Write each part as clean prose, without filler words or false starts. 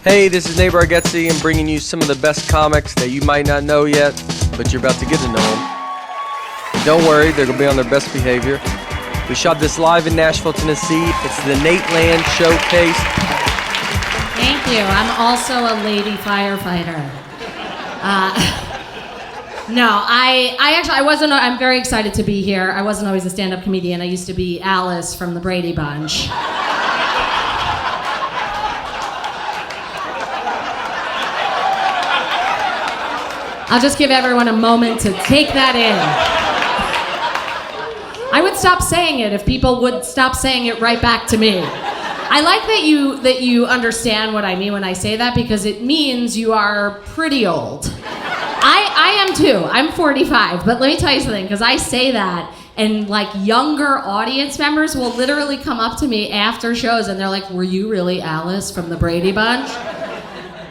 Hey, this is Nate Bargatze. I'm bringing you some of the best comics that you might not know yet, but you're about to get to know them. Don't worry, they're going to be on their best behavior. We shot this live in Nashville, Tennessee. It's the Nateland Showcase. Thank you. I'm also a lady firefighter. I'm very excited to be here. I wasn't always a stand-up comedian. I used to be Alice from the Brady Bunch. I'll just give everyone a moment to take that in. I would stop saying it if people would stop saying it right back to me. I like that you understand what I mean when I say that, because it means you are pretty old. I am too. I'm 45, but let me tell you something, because I say that and like younger audience members will literally come up to me after shows and they're like, "Were you really Alice from the Brady Bunch?"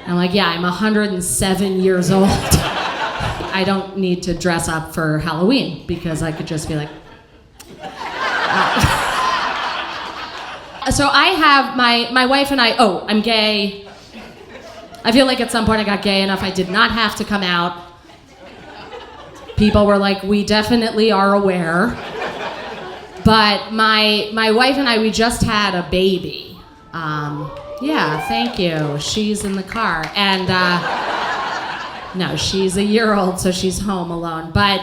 I'm like, "Yeah, I'm 107 years old." I don't need to dress up for Halloween because I could just be like... So I have my wife and I... Oh, I'm gay. I feel like at some point I got gay enough I did not have to come out. People were like, "We definitely are aware." But my wife and I, we just had a baby. Yeah, thank you. She's in the car. And... No, she's a year old, so she's home alone. But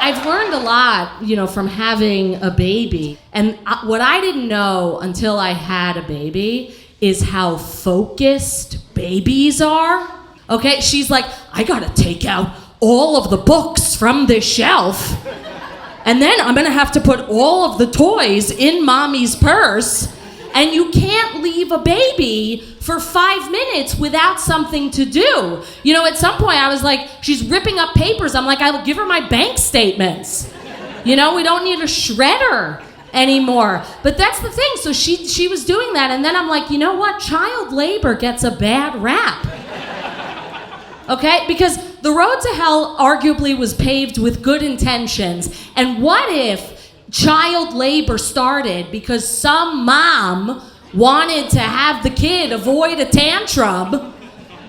I've learned a lot, from having a baby. And what I didn't know until I had a baby is how focused babies are. Okay, she's like, "I gotta take out all of the books from this shelf. And then I'm gonna have to put all of the toys in mommy's purse. And you can't leave a baby for 5 minutes without something to do." At some point I was like, she's ripping up papers. I'm like, I'll give her my bank statements. We don't need a shredder anymore. But that's the thing. So she was doing that. And then I'm like, you know what? Child labor gets a bad rap. Okay? Because the road to hell arguably was paved with good intentions. And what if child labor started because some mom wanted to have the kid avoid a tantrum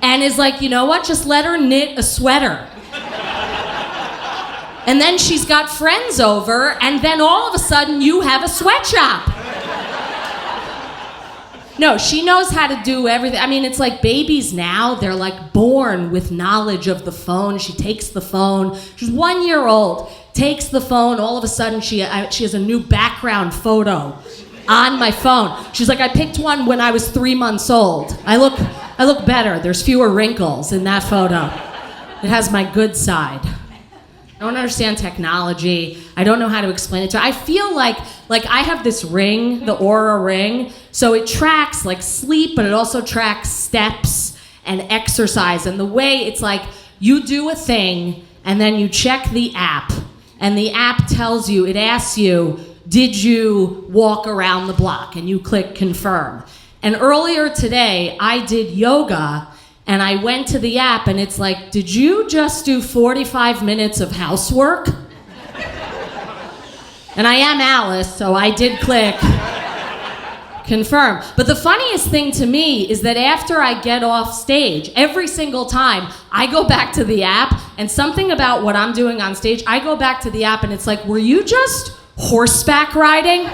and is like, "You know what, just let her knit a sweater." And then she's got friends over, and then all of a sudden you have a sweatshop. No, she knows how to do everything. I mean, it's like babies now, they're like born with knowledge of the phone. She takes the phone. She's 1 year old. Takes the phone, all of a sudden she has a new background photo on my phone. She's like, "I picked one when I was 3 months old. I look better. There's fewer wrinkles in that photo. It has my good side." I don't understand technology. I don't know how to explain it to her. I feel like I have this ring, the Aura ring, so it tracks like sleep, but it also tracks steps and exercise. And the way it's like you do a thing and then you check the app. And the app tells you, it asks you, "Did you walk around the block?" And you click confirm. And earlier today, I did yoga, and I went to the app, and it's like, "Did you just do 45 minutes of housework?" And I am Alice, so I did click confirm. But the funniest thing to me is that after I get off stage, every single time, I go back to the app, and something about what I'm doing on stage, I go back to the app and it's like, "Were you just horseback riding?"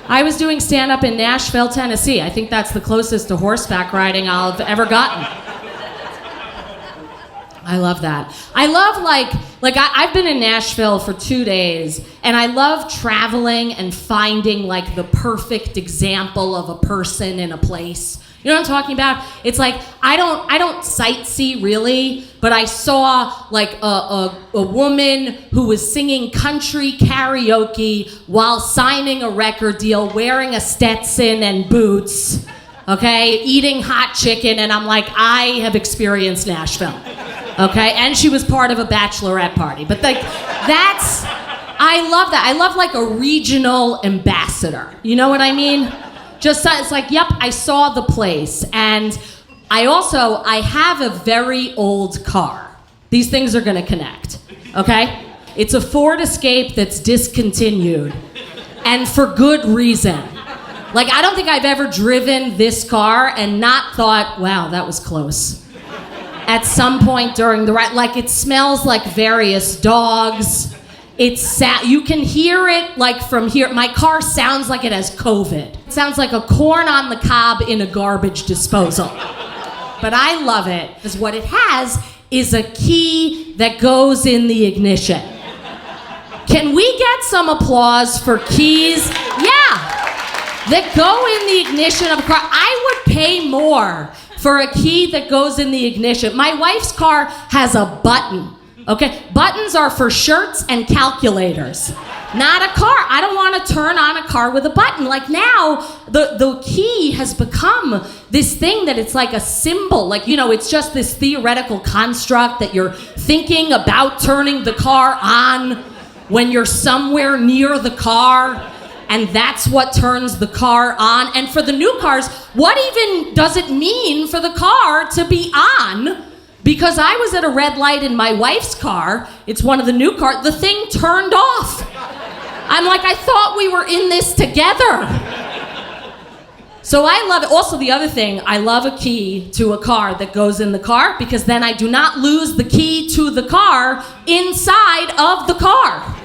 I was doing stand-up in Nashville, Tennessee. I think that's the closest to horseback riding I've ever gotten. I love that. I love I've been in Nashville for 2 days, and I love traveling and finding like the perfect example of a person in a place. You know what I'm talking about? It's like I don't sightsee really, but I saw like a woman who was singing country karaoke while signing a record deal, wearing a Stetson and boots, okay, eating hot chicken, and I'm like, I have experienced Nashville. Okay, and she was part of a bachelorette party. But like, I love that. I love like a regional ambassador. You know what I mean? It's like, yep, I saw the place. And I have a very old car. These things are gonna connect, okay? It's a Ford Escape that's discontinued, and for good reason. Like, I don't think I've ever driven this car and not thought, wow, that was close. At some point during the ride, like, it smells like various dogs. You can hear it, like, from here. My car sounds like it has COVID. It sounds like a corn on the cob in a garbage disposal. But I love it, because what it has is a key that goes in the ignition. Can we get some applause for keys? Yeah. That go in the ignition of a car. I would pay more for a key that goes in the ignition. My wife's car has a button, okay? Buttons are for shirts and calculators, not a car. I don't want to turn on a car with a button. Like, now, the key has become this thing that it's like a symbol. Like, you know, it's just this theoretical construct that you're thinking about turning the car on when you're somewhere near the car. And that's what turns the car on. And for the new cars, what even does it mean for the car to be on? Because I was at a red light in my wife's car. It's one of the new cars. The thing turned off. I'm like, I thought we were in this together. So I love it. Also, the other thing, I love a key to a car that goes in the car, because then I do not lose the key to the car inside of the car.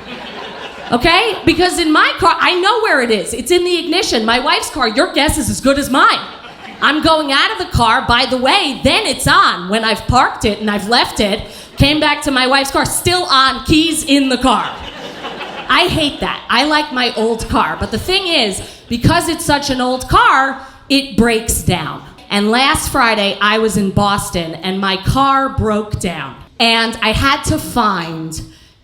Okay? Because in my car, I know where it is. It's in the ignition. My wife's car, your guess is as good as mine. I'm going out of the car, by the way, then it's on. When I've parked it and I've left it, came back to my wife's car, still on, keys in the car. I hate that. I like my old car. But the thing is, because it's such an old car, it breaks down. And last Friday, I was in Boston and my car broke down. And I had to find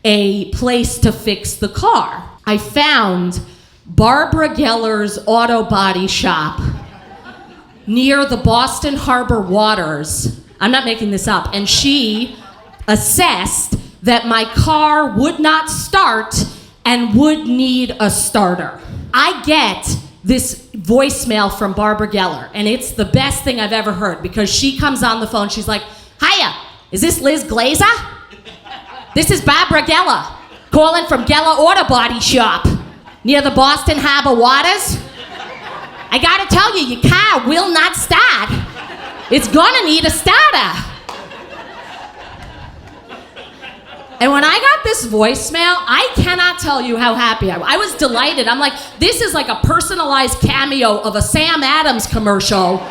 a place to fix the car. I found Barbara Geller's auto body shop near the Boston Harbor Waters. I'm not making this up. And she assessed that my car would not start and would need a starter. I get this voicemail from Barbara Geller, and it's the best thing I've ever heard, because she comes on the phone, she's like, "Hiya, is this Liz Glazer? This is Barbara Geller, calling from Geller Auto Body Shop near the Boston Harbor Waters. I gotta tell you, your car will not start. It's gonna need a starter." And when I got this voicemail, I cannot tell you how happy I was delighted. I'm like, this is like a personalized cameo of a Sam Adams commercial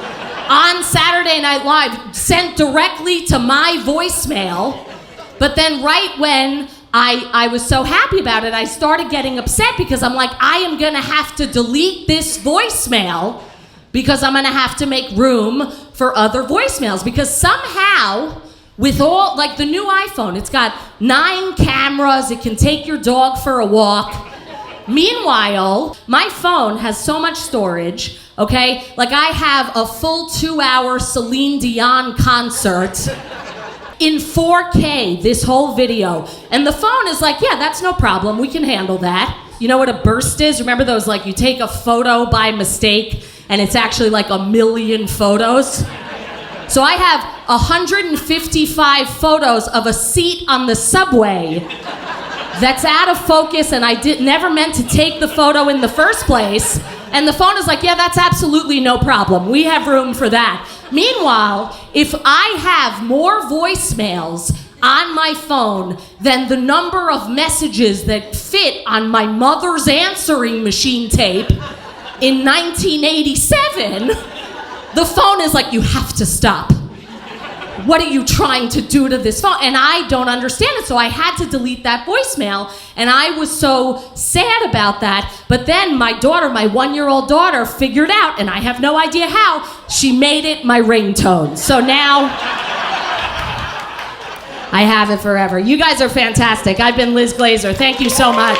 on Saturday Night Live, sent directly to my voicemail. But then right when I was so happy about it, I started getting upset, because I'm like, I am gonna have to delete this voicemail, because I'm gonna have to make room for other voicemails. Because somehow, with all, like the new iPhone, it's got 9 cameras, it can take your dog for a walk. Meanwhile, my phone has so much storage, okay? Like, I have a full 2-hour Celine Dion concert in 4K, this whole video. And the phone is like, yeah, that's no problem, we can handle that. You know what a burst is? Remember those, like, you take a photo by mistake and it's actually like 1,000,000 photos? So I have 155 photos of a seat on the subway that's out of focus, and I never meant to take the photo in the first place. And the phone is like, yeah, that's absolutely no problem. We have room for that. Meanwhile, if I have more voicemails on my phone than the number of messages that fit on my mother's answering machine tape in 1987, the phone is like, you have to stop. What are you trying to do to this phone? And I don't understand it, so I had to delete that voicemail, and I was so sad about that. But then my daughter, my 1-year-old daughter, figured out, and I have no idea how, she made it my ringtone. So now I have it forever. You guys are fantastic. I've been Liz Glazer. Thank you so much.